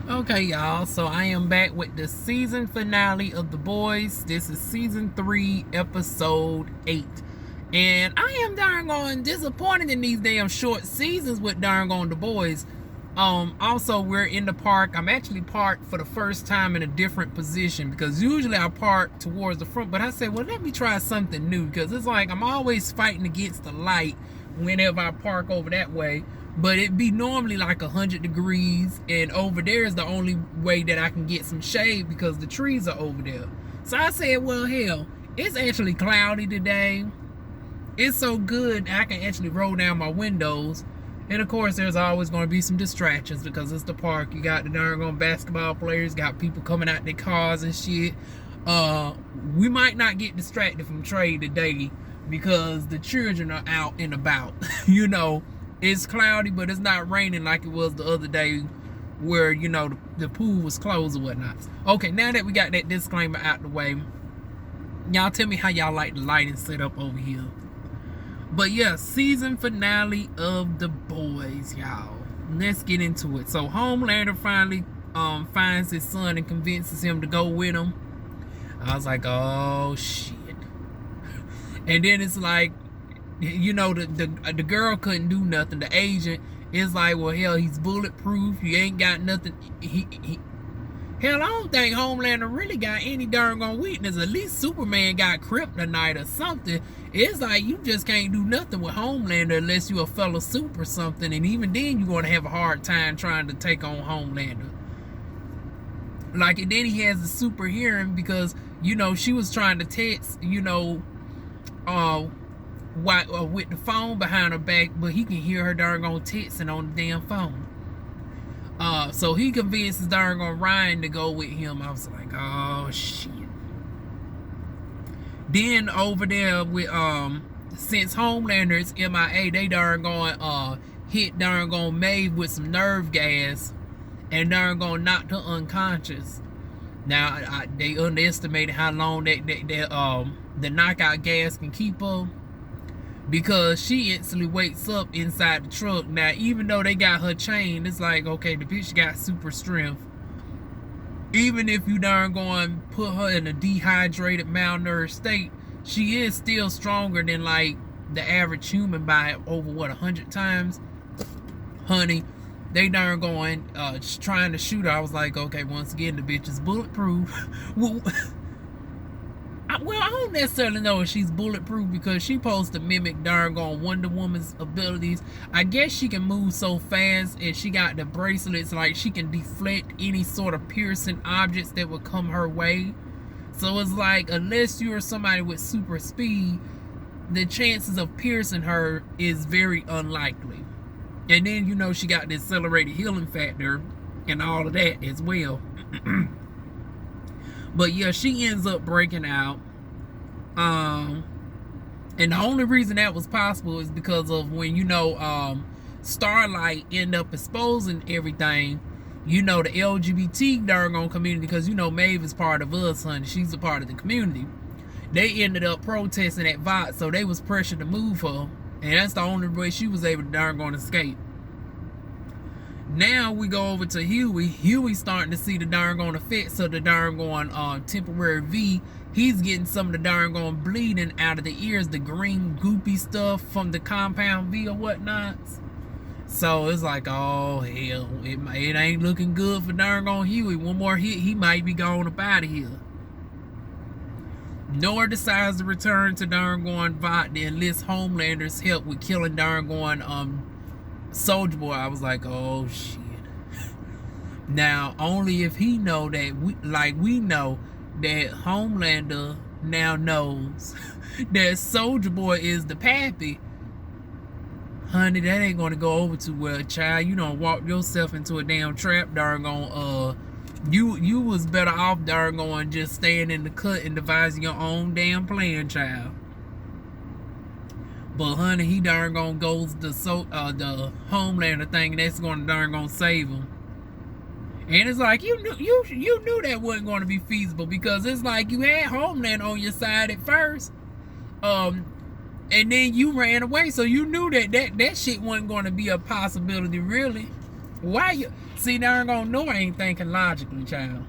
Okay, y'all, so I am back with the season finale of The Boys. This is season 3, episode 8. And I am darn on disappointed in these damn short seasons with darn on The Boys. Also, we're in the park. I'm actually parked for the first time in a different position because usually I park towards the front. But I said, well, let me try something new because it's like I'm always fighting against the light whenever I park over that way. But it be normally like 100 degrees, and over there is the only way that I can get some shade because the trees are over there. So I said, well, hell, it's actually cloudy today. It's so good I can actually roll down my windows. And of course, there's always going to be some distractions because it's the park. You got the darn on basketball players, got people coming out their cars and shit. We might not get distracted from trade today because the children are out and about, you know. It's cloudy, but it's not raining like it was the other day where, you know, the pool was closed or whatnot. Okay, now that we got that disclaimer out the way, y'all tell me how y'all like the lighting set up over here. But yeah, season finale of The Boys, y'all. Let's get into it. So Homelander finally finds his son and convinces him to go with him. I was like, oh shit. And then it's like, you know, the girl couldn't do nothing. The agent is like, well, hell, he's bulletproof. You ain't got nothing. Hell, I don't think Homelander really got any darn on weakness. At least Superman got kryptonite or something. It's like you just can't do nothing with Homelander unless you a fellow suit or something. And even then, you're going to have a hard time trying to take on Homelander. Like, and then he has the super hearing because, you know, she was trying to text, you know, with the phone behind her back, but he can hear her darn on texting on the damn phone. So he convinces darn on Ryan to go with him. I was like, oh shit. Then over there with since Homelander is MIA, they darn going hit darn on Maeve with some nerve gas and darn going knocked her unconscious. Now they underestimated how long the knockout gas can keep her, because she instantly wakes up inside the truck. Now, even though they got her chained, it's like, okay, the bitch got super strength. Even if you darn going put her in a dehydrated, malnourished state, she is still stronger than like the average human by over 100 times. Honey, they darn going trying to shoot her. I was like, okay, once again, the bitch is bulletproof. Well, I don't necessarily know if she's bulletproof because she's supposed to mimic darn on Wonder Woman's abilities. I guess she can move so fast, and she got the bracelets, like she can deflect any sort of piercing objects that would come her way. So it's like, unless you're somebody with super speed, the chances of piercing her is very unlikely. And then, you know, she got the accelerated healing factor and all of that as well. But yeah, she ends up breaking out. And the only reason that was possible is because of when, you know, Starlight end up exposing everything, you know, the LGBT darn community, because, you know, Maeve is part of us, honey. She's a part of the community. They ended up protesting at VOT, so they was pressured to move her. And that's the only way she was able to darn escape. Now we go over to Huey. Huey's starting to see the darn effects of the darn temporary V. He's getting some of the darn bleeding out of the ears, the green goopy stuff from the compound V or whatnot. So it's like, oh hell, it ain't looking good for darn Huey. One more hit, he might be going up out of here. Nora decides to return to darn VOT to enlist Homelander's help with killing darn Soldier Boy. I was like, oh shit. Now, only if he know that we know that Homelander now knows that Soldier Boy is the pappy. Honey, that ain't gonna go over too well, child. You done walked yourself into a damn trap, darn you was better off darn just staying in the cut and devising your own damn plan, child. But honey, he darn goes the Homelander thing, and that's gonna darn save him. And it's like you knew that wasn't going to be feasible, because it's like you had Homelander on your side at first, and then you ran away, so you knew that shit wasn't going to be a possibility, really. Why you see? Darn gonna know I ain't thinking logically, child.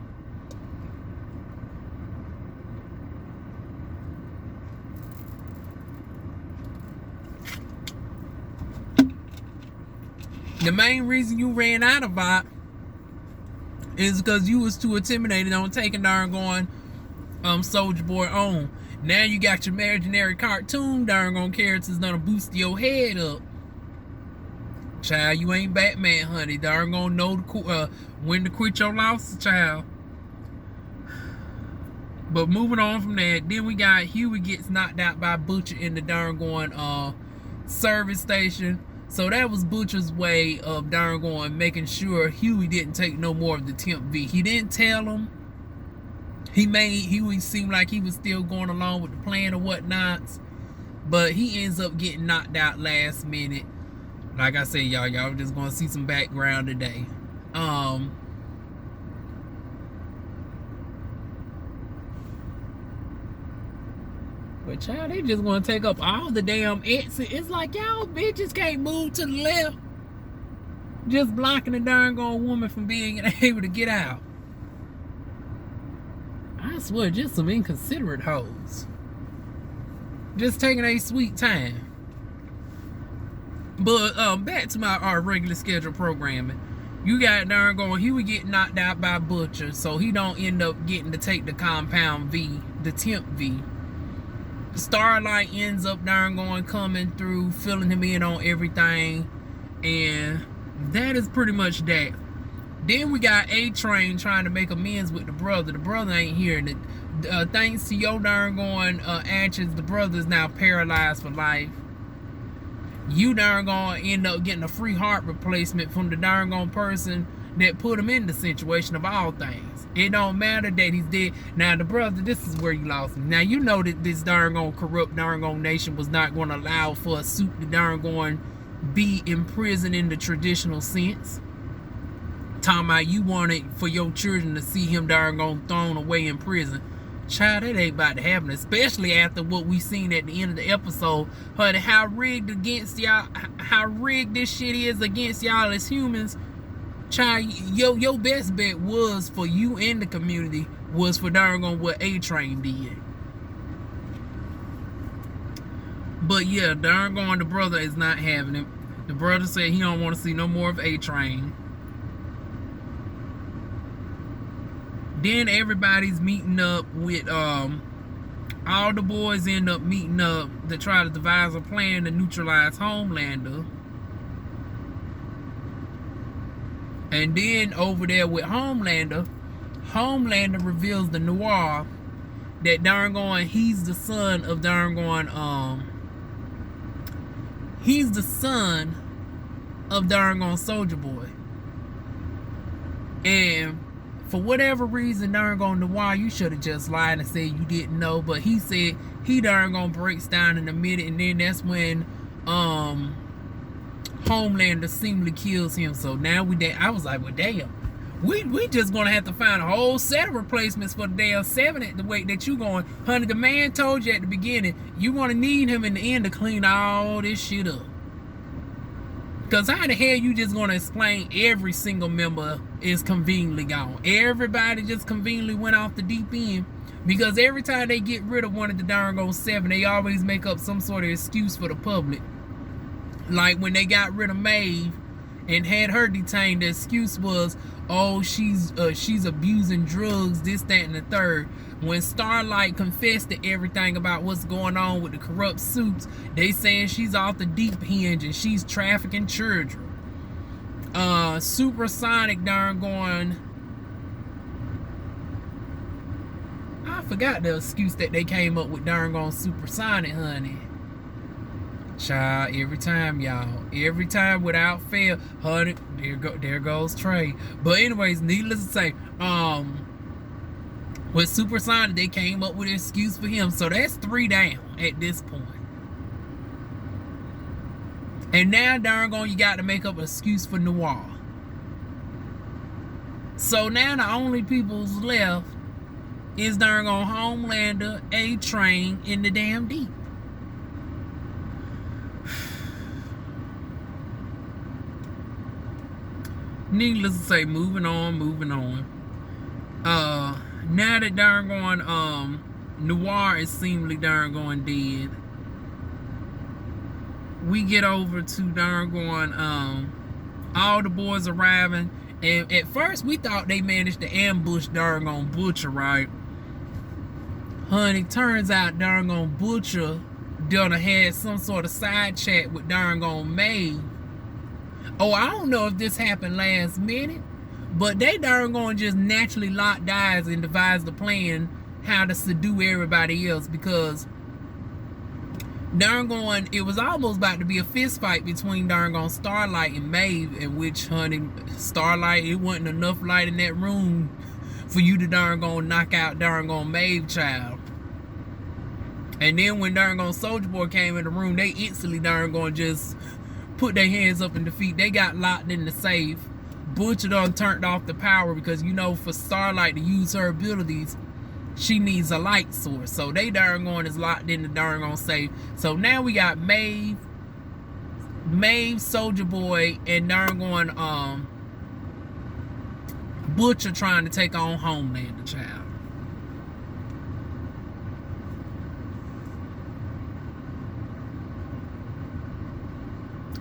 The main reason you ran out of it is because you was too intimidated on taking darn going Soldier Boy on. Now you got your imaginary cartoon darn on characters gonna boost your head up. Child, you ain't Batman, honey. Darn gonna know when to quit your losses, child. But moving on from that, then we got Huey gets knocked out by Butcher in the darn going service station. So that was Butcher's way of darn going making sure Huey didn't take no more of the Temp V. He didn't tell him. He made Huey seem like he was still going along with the plan or whatnots. But he ends up getting knocked out last minute. Like I said, y'all just gonna see some background today. But child, they just gonna take up all the damn exit. It's like y'all bitches can't move to the left. Just blocking the darn gone woman from being able to get out. I swear, just some inconsiderate hoes. Just taking a sweet time. But back to my regular schedule programming. You got darn going, he would get knocked out by Butcher, so he don't end up getting to take the compound V, the Temp V. Starlight ends up darn going coming through, filling him in on everything, and that is pretty much that. Then we got A-Train trying to make amends with the brother. The brother ain't here. Thanks to your darn going actions, the brother is now paralyzed for life. You darn gonna end up getting a free heart replacement from the darn gone person that put him in the situation of all things. It don't matter that he's dead. Now the brother, this is where you lost him. Now you know that this darn gone corrupt darn gone nation was not going to allow for a suit to darn going be in prison in the traditional sense. Talking about you wanted for your children to see him darn gone thrown away in prison. Child, that ain't about to happen, especially after what we seen at the end of the episode. Honey, how rigged against y'all, how rigged this shit is against y'all as humans. Child, your best bet was for you in the community was for darn on what A-Train did. But yeah, darn on the brother is not having it. The brother said he don't want to see no more of A-Train. Then everybody's meeting up with all the boys end up meeting up to try to devise a plan to neutralize Homelander. And then over there with Homelander reveals the Noir that darn going he's the son of darn going he's the son of darn going Soldier Boy. And for whatever reason, darn gone Noir, you should have just lied and said you didn't know. But he said he darn gonna breaks down in a minute, and then that's when Homelander seemingly kills him. So now I was like, well, damn, we just gonna have to find a whole set of replacements for the damn 7 at the way that you going. Honey, the man told you at the beginning you gonna need him in the end to clean all this shit up. Because how the hell you just gonna explain every single member is conveniently gone? Everybody just conveniently went off the deep end. Because every time they get rid of one of the darn old 7, they always make up some sort of excuse for the public. Like when they got rid of Maeve and had her detained, the excuse was, oh, she's abusing drugs, this, that, and the third. When Starlight confessed to everything about what's going on with the corrupt suits, they saying she's off the deep hinge and she's trafficking children. Supersonic darn going, I forgot the excuse that they came up with darn going Supersonic, honey. Child, every time, y'all. Every time without fail, honey, there goes Trey. But anyways, needless to say, with Supersonic, they came up with an excuse for him. So that's 3 down at this point. And now, darn gone, you got to make up an excuse for Noir. So now the only people's left is darn gone Homelander, A-Train, in the damn deep. Needless to say, moving on. Now that darn going Noir is seemingly darn going dead, we get over to darn going all the boys arriving, and at first we thought they managed to ambush darn going Butcher, right? Honey, turns out darn going Butcher done had some sort of side chat with darn going May. Oh, I don't know if this happened last minute, but they darn going just naturally locked eyes and devised a plan how to subdue everybody else, because darn going it was almost about to be a fist fight between darn going Starlight and Maeve, in which, honey, Starlight, it wasn't enough light in that room for you to darn going knock out darn going Maeve, child. And then when darn going Soulja Boy came in the room, they instantly darn going just put their hands up in defeat. They got locked in the safe. Butcher done turned off the power because, you know, for Starlight to use her abilities, she needs a light source. So they darn going is locked in the darn going safe. So now we got Maeve, Soulja Boy, and darn going Butcher trying to take on Homelander, child.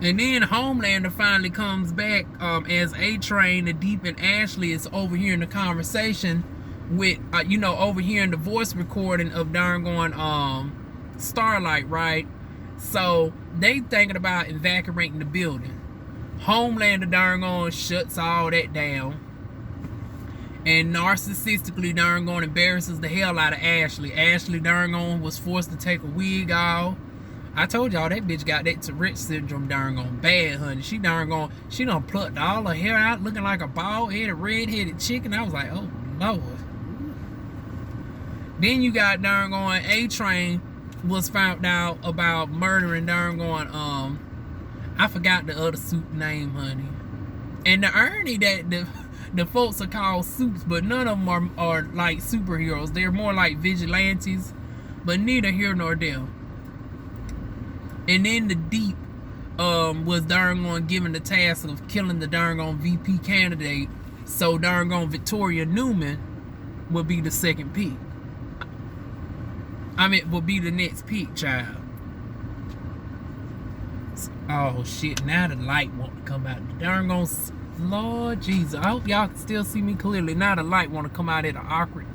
And then Homelander finally comes back as A-Train, the Deep, and Ashley is overhearing the conversation with, overhearing the voice recording of darn going Starlight, right? So they thinking about evacuating the building. Homelander darn going shuts all that down and narcissistically darn going embarrasses the hell out of Ashley. Ashley darn going was forced to take a wig off. I told y'all that bitch got that Tourette syndrome darn gone bad, honey. She done plucked all her hair out looking like a bald-headed, red-headed chicken. I was like, oh, Lord. Then you got darn going A-Train was found out about murdering darn going, I forgot the other suit name, honey. And the irony that the folks are called suits, but none of them are like superheroes. They're more like vigilantes, but neither here nor there. And then the Deep was darn going given the task of killing the darn going VP candidate, so darn going Victoria Newman will be the second pick. Will be the next pick, child. Oh shit! Now the light want to come out. The darn going Lord Jesus! I hope y'all can still see me clearly. Now the light want to come out at an awkward.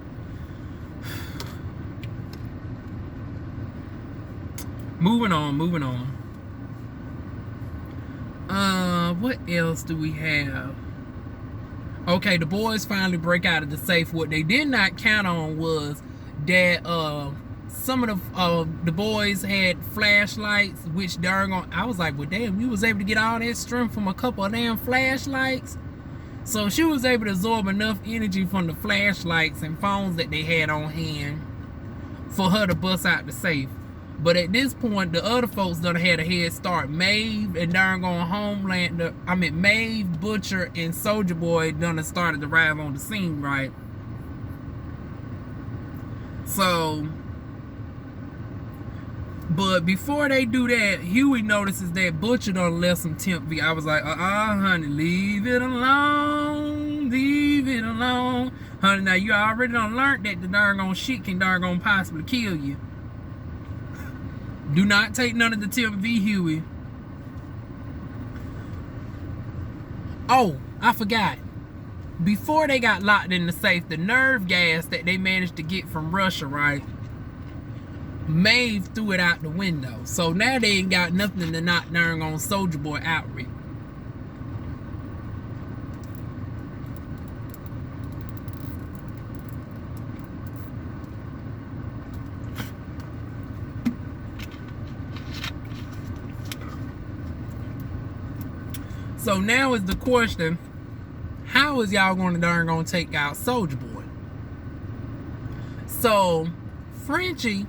Moving on. What else do we have? Okay, the boys finally break out of the safe. What they did not count on was that some of the boys had flashlights, which darn on, I was like, well, damn, you was able to get all that strength from a couple of damn flashlights. So she was able to absorb enough energy from the flashlights and phones that they had on hand for her to bust out the safe. But at this point, the other folks done had a head start. Maeve and darn going Homelander, Maeve, Butcher, and Soulja Boy done started to arrive on the scene, right? So, but before they do that, Huey notices that Butcher done left some temp V. I was like, honey, leave it alone. Honey, now you already done learned that the darn gone shit can darn gone possibly kill you. Do not take none of the temp V, Huey. Oh, I forgot. Before they got locked in the safe, the nerve gas that they managed to get from Russia, right? Maeve threw it out the window. So now they ain't got nothing to knock darn on Soulja Boy out with. So now is the question, how is y'all going to darn gonna take out Soulja Boy? So Frenchie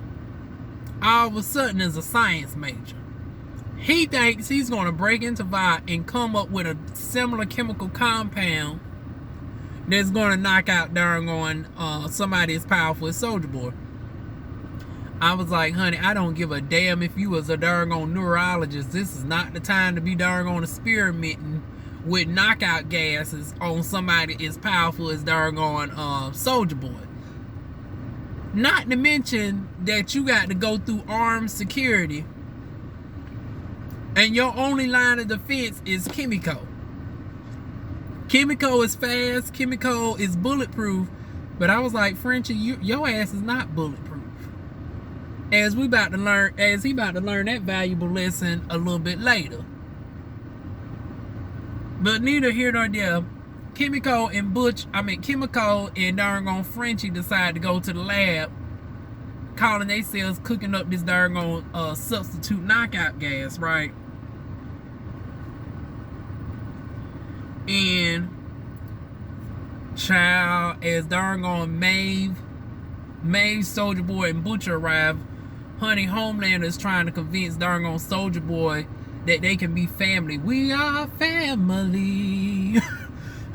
all of a sudden is a science major. He thinks he's going to break into Vi and come up with a similar chemical compound that's going to knock out darn going somebody as powerful as Soulja Boy. I was like, honey, I don't give a damn if you was a darn on neurologist. This is not the time to be darn on experimenting with knockout gases on somebody as powerful as doggone Soldier Boy. Not to mention that you got to go through armed security, and your only line of defense is Kimiko. Kimiko is fast. Kimiko is bulletproof. But I was like, Frenchie, your ass is not bulletproof. As he about to learn that valuable lesson a little bit later. But neither here nor there. Kimiko and darn Frenchie decide to go to the lab, calling themselves cooking up this darn substitute knockout gas, right? And child, as darn Maeve, Soldier Boy, and Butcher arrive, honey, Homelander is trying to convince darn Soldier Boy that they can be family. We are family.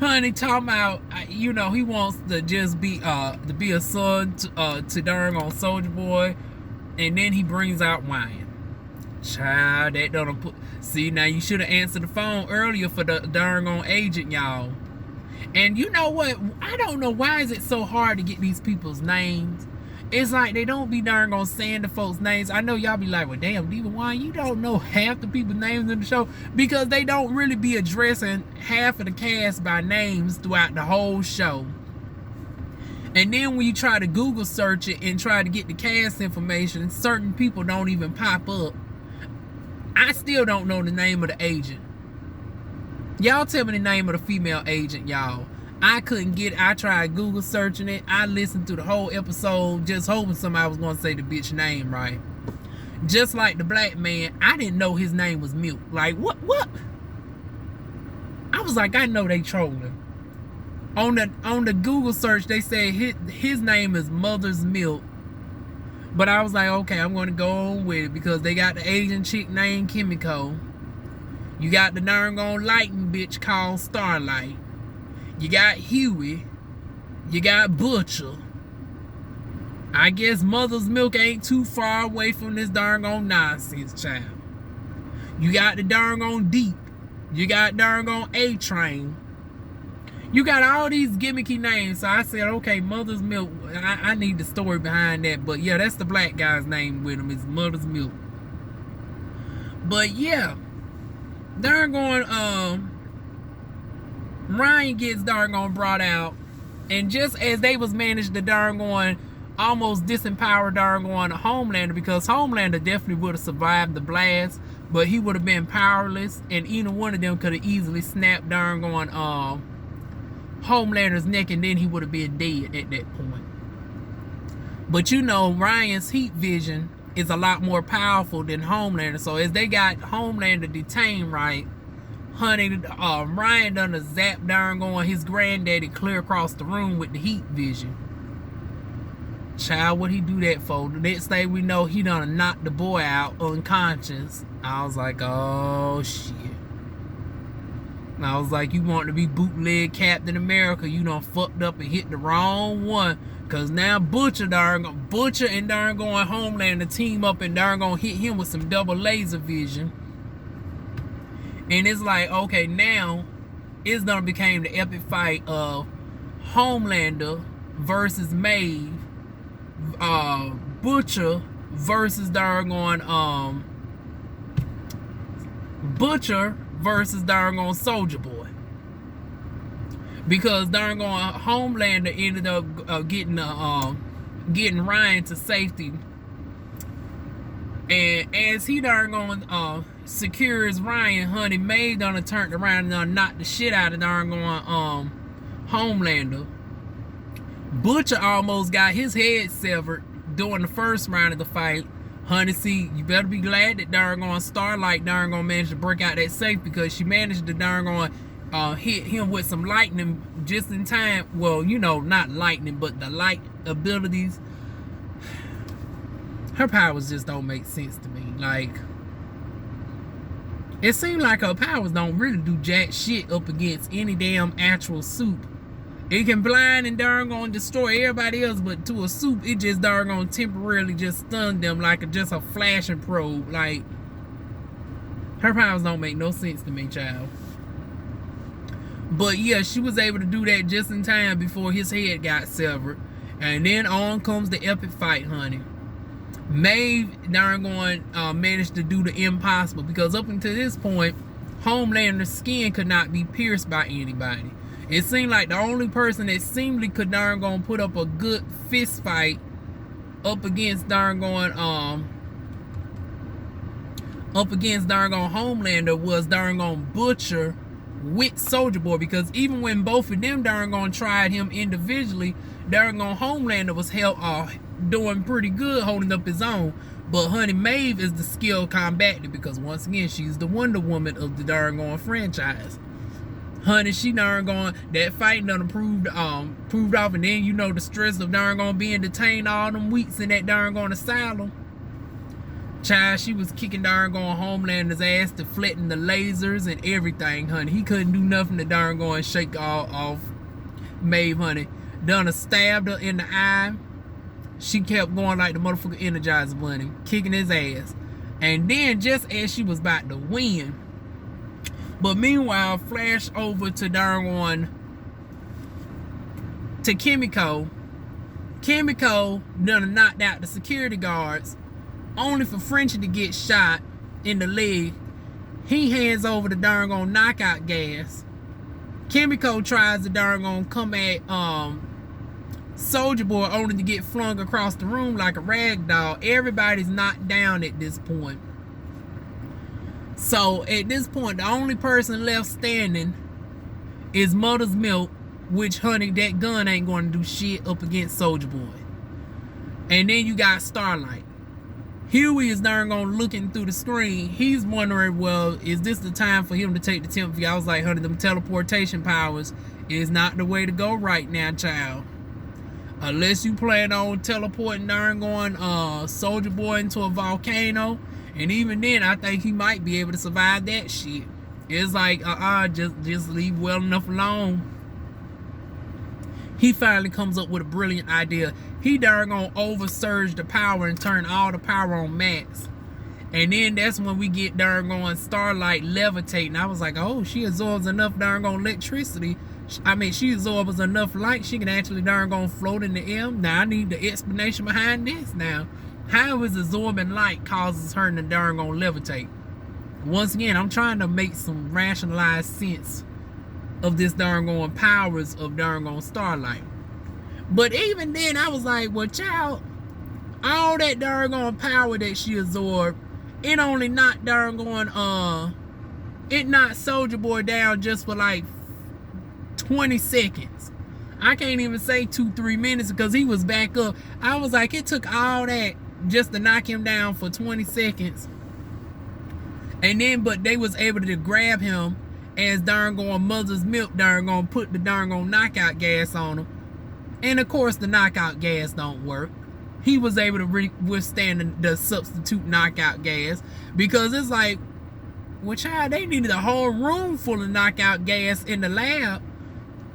Honey, talking about, he wants to just be a son to darn Soldier Boy, and then he brings out wine. Child, that don't put. See, now you should have answered the phone earlier for the darn agent, y'all. And you know what? I don't know why is it so hard to get these people's names. It's like they don't be darn saying the folks' names. I know y'all be like, well, damn, DivaWuan, you don't know half the people's names in the show, because they don't really be addressing half of the cast by names throughout the whole show. And then when you try to Google search it and try to get the cast information, certain people don't even pop up. I still don't know the name of the agent. Y'all tell me the name of the female agent, y'all. I couldn't get it. I tried Google searching it. I listened to the whole episode just hoping somebody was going to say the bitch name right. Just like the black man, I didn't know his name was Milk. Like, what? I was like, I know they trolling. On the Google search, they said his name is Mother's Milk. But I was like, okay, I'm going to go on with it because they got the Asian chick named Kimiko. You got the darn lightning bitch called Starlight. You got Huey. You got Butcher. I guess Mother's Milk ain't too far away from this darn nonsense, child. You got the darn Deep. You got darn A-Train. You got all these gimmicky names. So I said, okay, Mother's Milk. I need the story behind that. But yeah, that's the black guy's name with him. It's Mother's Milk. But yeah, darn Ryan gets darn brought out. And just as they was managed to darn almost disempower darn Homelander, because Homelander definitely would have survived the blast, but he would have been powerless, and either one of them could have easily snapped darn Homelander's neck, and then he would have been dead at that point. But you know, Ryan's heat vision is a lot more powerful than Homelander. So as they got Homelander detained, right, honey, Ryan done a zap darn his granddaddy clear across the room with the heat vision. Child, what he do that for? The next thing we know, he done knocked the boy out unconscious. I was like, oh shit. I was like, you want to be bootleg Captain America, you done fucked up and hit the wrong one. Cause now Butcher and darn Homelander team up and darn hit him with some double laser vision. And it's like, okay, now it's gonna became the epic fight of Homelander versus Maeve, Butcher versus Butcher versus darn Soldier Boy. Because darn Homelander ended up getting Ryan to safety. And as he darn secures Ryan, honey, Maeve done turned around and knocked the shit out of darn Homelander. Butcher almost got his head severed during the first round of the fight. Honey, see, you better be glad that darn Starlight darn managed to break out that safe, because she managed to darn hit him with some lightning just in time. Well, you know, not lightning, but the light abilities. Her powers just don't make sense to me. Like, it seems like her powers don't really do jack shit up against any damn actual soup. It can blind and darn destroy everybody else, but to a soup, it just darn temporarily just stun them like just a flashing probe. Like, her powers don't make no sense to me, child. But yeah, she was able to do that just in time before his head got severed. And then on comes the epic fight, honey. Maeve managed to do the impossible, because up until this point, Homelander's skin could not be pierced by anybody. It seemed like the only person that seemingly could put up a good fist fight up against Homelander was Butcher with Soldier Boy, because even when both of them tried him individually, Homelander was doing pretty good, holding up his own. But honey, Maeve is the skilled combatant, because once again, she's the Wonder Woman of the franchise. Honey, she that fight done proved off, and then you know the stress of being detained all them weeks in that asylum. Child, she was kicking Homelander's ass, deflecting the lasers and everything, honey. He couldn't do nothing to shake off Maeve, honey. Donna stabbed her in the eye. She kept going like the motherfucking Energizer Bunny, kicking his ass. And then just as she was about to win, but meanwhile, flash over to Kimiko. Kimiko done knocked out the security guards, only for Frenchie to get shot in the leg. He hands over the knockout gas. Kimiko tries to come at Soldier Boy, only to get flung across the room like a rag doll. Everybody's knocked down at this point. So at this point, the only person left standing is Mother's Milk, which, honey, that gun ain't going to do shit up against Soldier Boy. And then you got Starlight. Huey is looking through the screen. He's wondering, well, is this the time for him to take the temp? I was like, honey, them teleportation powers is not the way to go right now, child. Unless you plan on teleporting Soldier Boy into a volcano. And even then, I think he might be able to survive that shit. It's like, just leave well enough alone. He finally comes up with a brilliant idea. He oversurge the power and turn all the power on max. And then that's when we get Starlight levitating. I was like, oh, she absorbs enough electricity. She absorbs enough light, she can actually float in the air. Now I need the explanation behind this now. How is absorbing light causes her to levitate? Once again, I'm trying to make some rationalized sense of this powers of Starlight. But even then, I was like, well, child, all that power that she absorbed, it only knocked it knocked Soldier Boy down just for like 20 seconds. I can't even say 2-3 minutes, because he was back up. I was like, it took all that just to knock him down for 20 seconds. And then, but they was able to grab him as Mother's Milk put the knockout gas on him. And of course, the knockout gas don't work. He was able to withstand the substitute knockout gas, because it's like, well, child, they needed a whole room full of knockout gas in the lab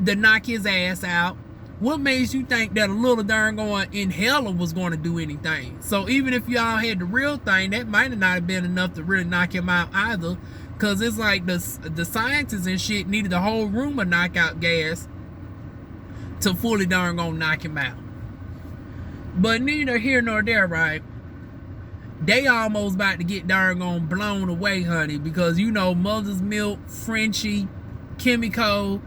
to knock his ass out. What makes you think that a little inhaler was going to do anything? So even if y'all had the real thing, that might not have been enough to really knock him out either, because it's like the scientists and shit needed a whole room of knockout gas to fully knock him out. But neither here nor there, right? They almost about to get blown away, honey, because you know Mother's Milk, Frenchie, Kimiko.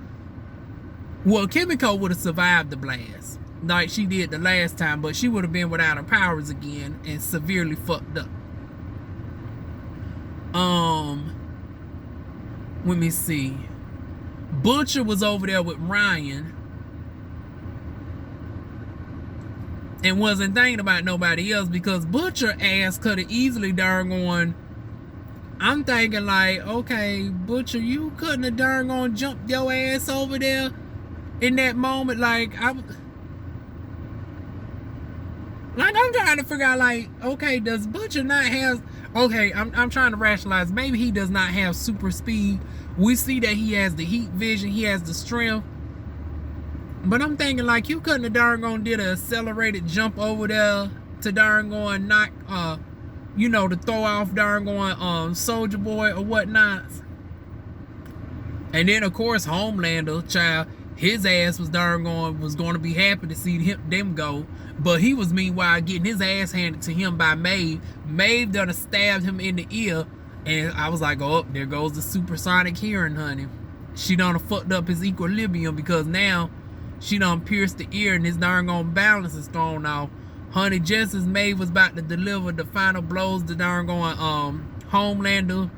Well, Kimiko would have survived the blast like she did the last time, but she would have been without her powers again and severely fucked up. Let me see. Butcher was over there with Ryan and wasn't thinking about nobody else, because Butcher ass could have easily I'm thinking like, okay, Butcher, you couldn't have jumped your ass over there in that moment. Like I'm trying to figure out, like, okay, does Butcher not have, okay, I'm trying to rationalize, maybe he does not have super speed. We see that he has the heat vision, he has the strength, but I'm thinking like, you couldn't have did an accelerated jump over there to knock to throw off Soldier Boy or whatnot. And then of course Homelander, child, his ass was going to be happy to see them go, but he was meanwhile getting his ass handed to him by Maeve. Maeve done stabbed him in the ear, and I was like, oh, there goes the supersonic hearing, honey. She done fucked up his equilibrium because now she done pierced the ear and his darn gone balance is thrown off. Honey, just as Maeve was about to deliver the final blows to darn going Homelander,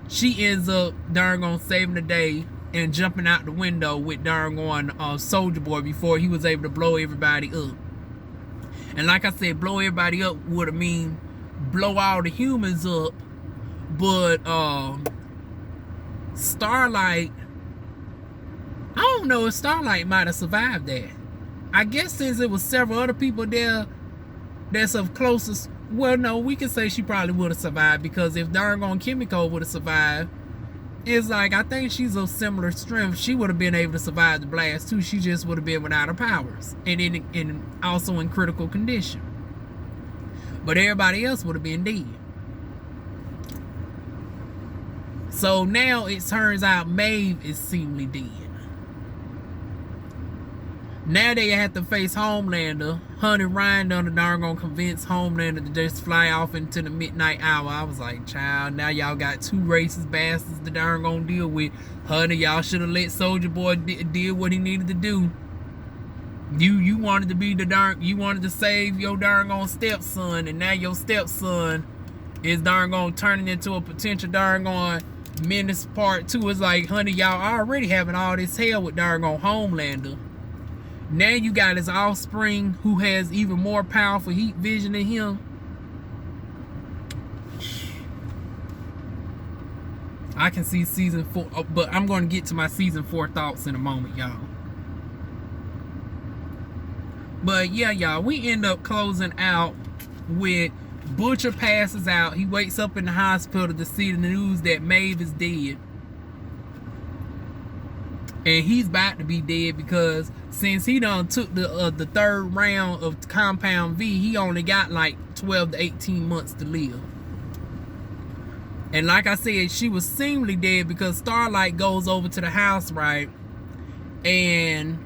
she ends up darn gonna saving the day and jumping out the window with darn going Soldier Boy before he was able to blow everybody up. And like I said, blow everybody up would have mean blow all the humans up, but Starlight, I don't know if Starlight might have survived that. I guess since there was several other people there that's of closest, well, no, we can say she probably would have survived, because if darn gone Kimiko would have survived, it's like, I think she's of similar strength. She would have been able to survive the blast too. She just would have been without her powers and also in critical condition. But everybody else would have been dead. So now it turns out Maeve is seemingly dead. Now they have to face Homelander. Honey Ryan done darn gonna convince Homelander to just fly off into the midnight hour. I was like, child, now y'all got two racist bastards to darn gonna deal with. Honey, y'all should have let Soldier Boy deal what he needed to do. You wanted to be you wanted to save your darn gone stepson, and now your stepson is darn gonna turning into a potential darn gone menace part 2. It's like, honey, y'all already having all this hell with darn gone Homelander. Now you got his offspring who has even more powerful heat vision than him. I can see season 4, but I'm going to get to my season 4 thoughts in a moment, y'all. But yeah, y'all, we end up closing out with Butcher passes out. He wakes up in the hospital to see the news that Maeve is dead. And he's about to be dead because since he done took the third round of Compound V, he only got like 12 to 18 months to live. And like I said, she was seemingly dead because Starlight goes over to the house, right? And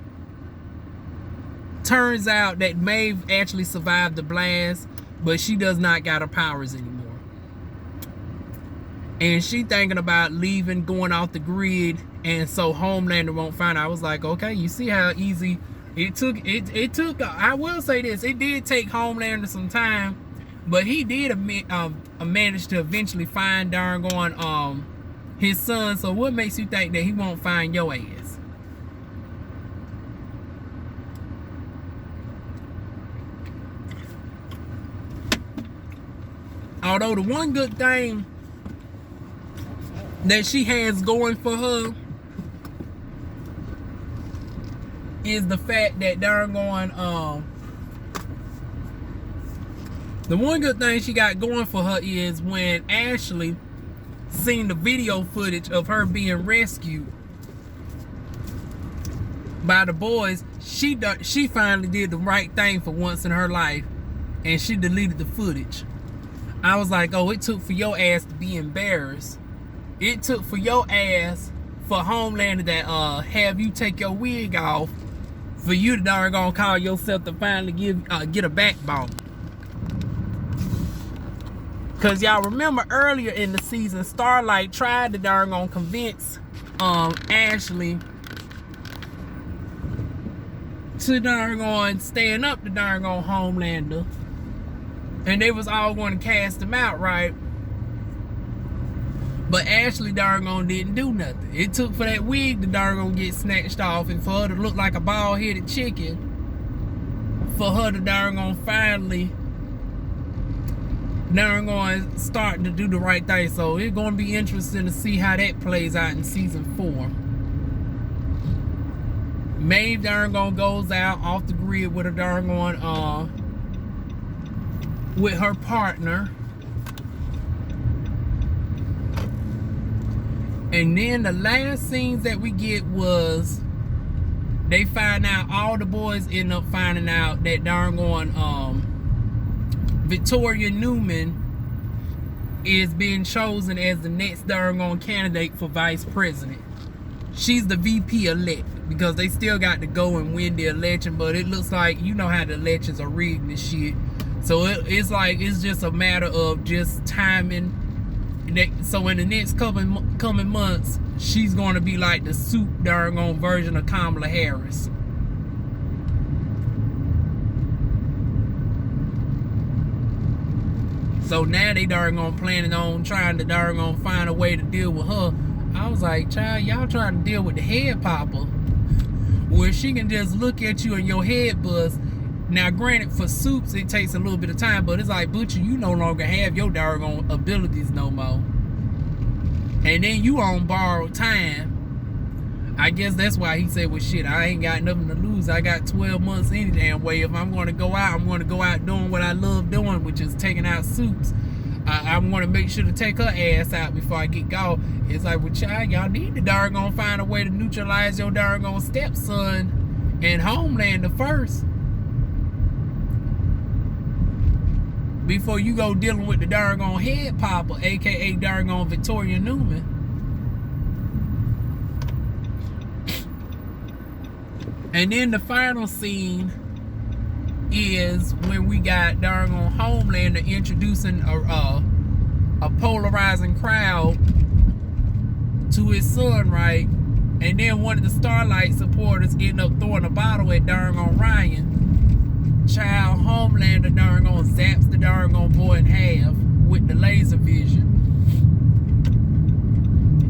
turns out that Maeve actually survived the blast, but she does not got her powers anymore. And she thinking about leaving, going off the grid, and so Homelander won't find out. I was like, okay, you see how easy it took. It took. I will say this: it did take Homelander some time, but he did manage to eventually find darn going his son. So what makes you think that he won't find your ass? Although the one good thing that she has going for her is the fact that darn going the one good thing she got going for her is when Ashley seen the video footage of her being rescued by the boys, she finally did the right thing for once in her life, and she deleted the footage. I was like, oh, it took for your ass to be embarrassed. It took for your ass, for Homelander to have you take your wig off, for you to darn gonna call yourself to finally get a backbone. Cause y'all remember earlier in the season, Starlight tried to darn gonna convince Ashley to darn gonna stand up to darn gonna Homelander, and they was all going to cast him out, right? But Ashley darn gone didn't do nothing. It took for that wig to darn gonna get snatched off and for her to look like a bald-headed chicken, for her to darn gonna finally darn gonna start to do the right thing. So it's gonna be interesting to see how that plays out in season 4. Maeve darn gonna goes out off the grid with her darn going with her partner. And then the last scenes that we get was they find out, all the boys end up finding out that darn going Victoria Newman is being chosen as the next darn going candidate for vice president. she's the VP elect, because they still got to go and win the election, but it looks like, you know how the elections are rigged and shit. So it's like, it's just a matter of just timing. So in the next coming months, she's going to be like the super darn on version of Kamala Harris. So now they darn on planning on trying to darn on find a way to deal with her. I was like, child, y'all trying to deal with the head popper, where she can just look at you and your head buzz. Now, granted, for Soups, it takes a little bit of time, but it's like, Butcher, you no longer have your darn on abilities no more. And then you on borrowed time. I guess that's why he said, well, shit, I ain't got nothing to lose. I got 12 months any damn way. If I'm going to go out, I'm going to go out doing what I love doing, which is taking out Soups. I'm going to make sure to take her ass out before I get gone. It's like, well, child, y'all need to darn gonna find a way to neutralize your darn gonna stepson and Homelander first, before you go dealing with the darn gonna head popper, aka darn gonna Victoria Newman. And then the final scene is when we got darn on Homelander introducing a polarizing crowd to his son, right? And then one of the Starlight supporters end up throwing a bottle at darn on Ryan. Child, Homelander darn on zaps the darn on boy in half with the laser vision.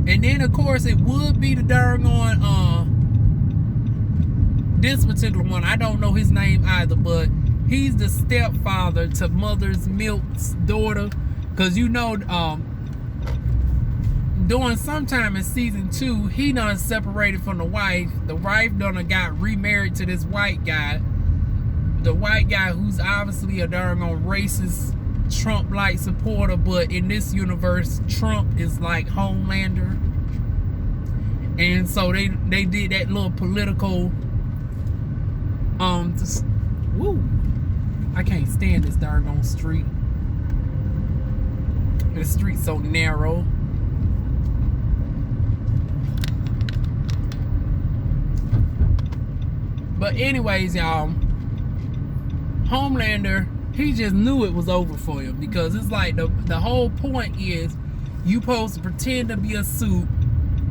And then of course it would be the darn on this particular one, I don't know his name either, but he's the stepfather to Mother's Milk's daughter. Because you know, during sometime in season 2, he done separated from the wife. The wife done got remarried to this white guy. The white guy who's obviously a darn on racist Trump-like supporter, but in this universe, Trump is like Homelander. And so they did that little political woo, I can't stand this doggone street. The street's so narrow. But anyways, y'all, Homelander, he just knew it was over for him, because it's like the whole point is you supposed to pretend to be a suit,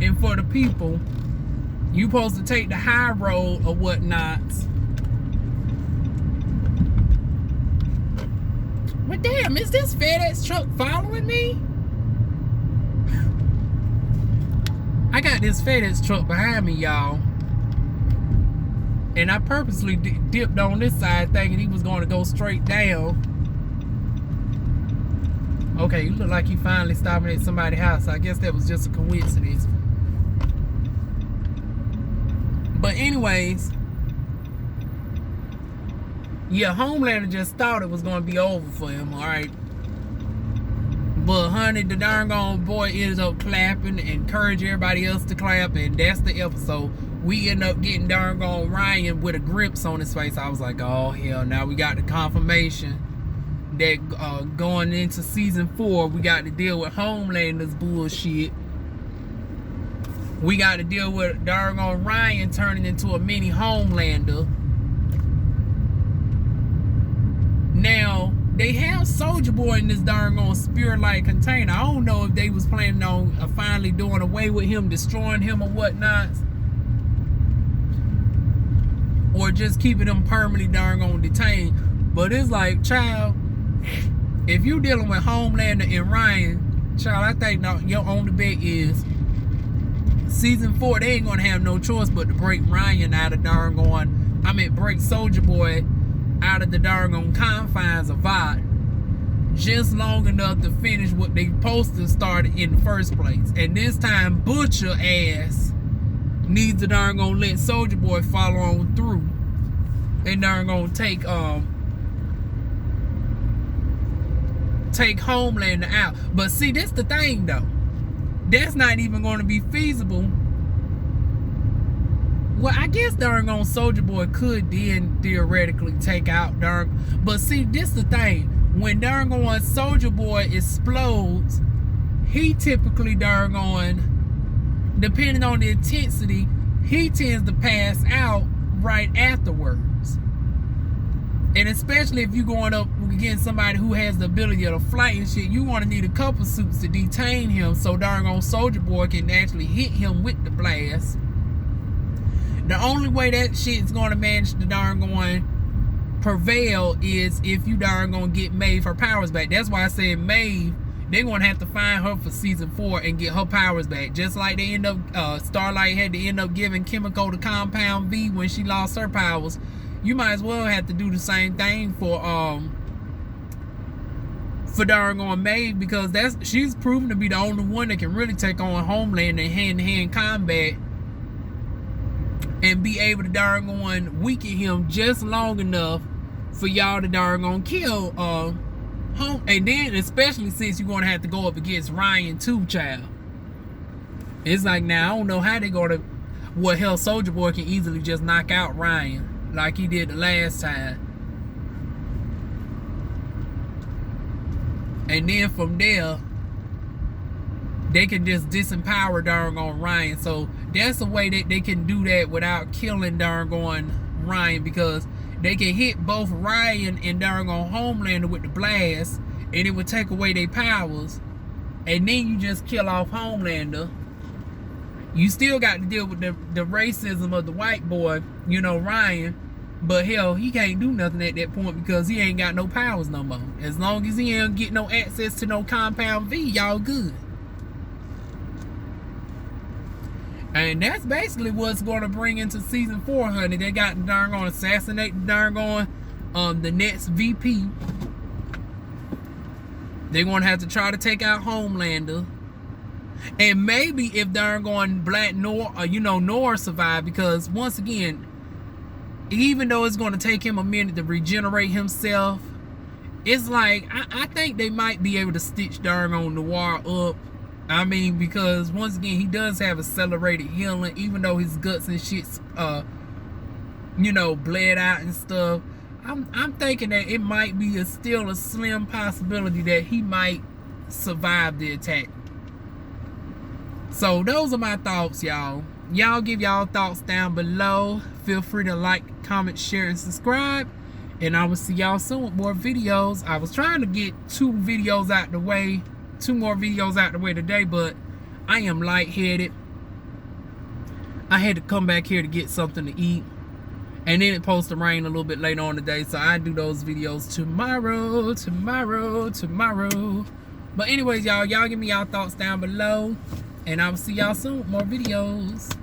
and for the people, you supposed to take the high road or whatnot. But damn, is this FedEx truck following me? I got this FedEx truck behind me, y'all. And I purposely dipped on this side thinking he was going to go straight down. Okay, you look like he finally stopping at somebody's house. I guess that was just a coincidence. But anyways, yeah, Homelander just thought it was going to be over for him, alright? But honey, the darn gone boy ends up clapping and encourage everybody else to clap, and that's the episode. We end up getting darn gone Ryan with a grips on his face. I was like, oh hell, now we got the confirmation that going into season 4, we got to deal with Homelander's bullshit. We got to deal with darn gone Ryan turning into a mini Homelander. Now, they have Soulja Boy in this darn on spirit-like container. I don't know if they was planning on finally doing away with him, destroying him or whatnot, or just keeping him permanently darn on detained. But it's like, child, if you dealing with Homelander and Ryan, child, I think your only bet is season 4, they ain't gonna have no choice but to break Ryan out of darn on, break Soulja Boy out of the darn confines of VOD just long enough to finish what they supposed to start in the first place. And this time, Butcher ass needs to darn let Soulja Boy follow on through. They darn take Homelander out. But see, this the thing though. That's not even going to be feasible. Well, I guess darn Soulja Boy could then theoretically take out darn. But see, this the thing. When darn Soulja Boy explodes, he typically darn depending on the intensity, he tends to pass out right afterwards. And especially if you're going up against somebody who has the ability to flight and shit, you want to need a couple suits to detain him so doggone Soldier Boy can actually hit him with the blast. The only way that shit's going to manage to doggone prevail is if you doggone get Maeve her powers back. That's why I said Maeve, they're going to have to find her for season 4 and get her powers back. Just like they end up, Starlight had to end up giving Kimiko the Compound V when she lost her powers. You might as well have to do the same thing for doggone Maeve, because she's proven to be the only one that can really take on Homeland in hand-to-hand combat and be able to doggone weaken him just long enough for y'all to doggone kill and then especially since you're going to have to go up against Ryan too, child. It's like, now I don't know how they're going to, well, hell, Soldier Boy can easily just knock out Ryan like he did the last time. And then from there, they can just disempower doggone Ryan. So that's a way that they can do that without killing doggone Ryan, because they can hit both Ryan and doggone Homelander with the blast, and it would take away their powers, and then you just kill off Homelander. You still got to deal with the racism of the white boy, you know, Ryan, but hell, he can't do nothing at that point because he ain't got no powers no more. As long as he ain't get no access to no Compound V, y'all good. And that's basically what's going to bring into season 4, honey. They got the darn going to assassinate the darn going the next VP. They're going to have to try to take out Homelander. And maybe if darn going Black Noir, Noir survive, because once again, even though it's going to take him a minute to regenerate himself, it's like, I think they might be able to stitch darn on Noir up. I mean, because once again, he does have accelerated healing, even though his guts and shit's, bled out and stuff. I'm thinking that it might be still a slim possibility that he might survive the attack. So those are my thoughts, y'all. Y'all give y'all thoughts down below. Feel free to like, comment, share, and subscribe. And I will see y'all soon with more videos. I was trying to get 2 more videos out the way today, but I am lightheaded. I had to come back here to get something to eat, and then it supposed to rain a little bit later on today, so I do those videos tomorrow. But anyways, y'all give me y'all thoughts down below, and I will see y'all soon with more videos.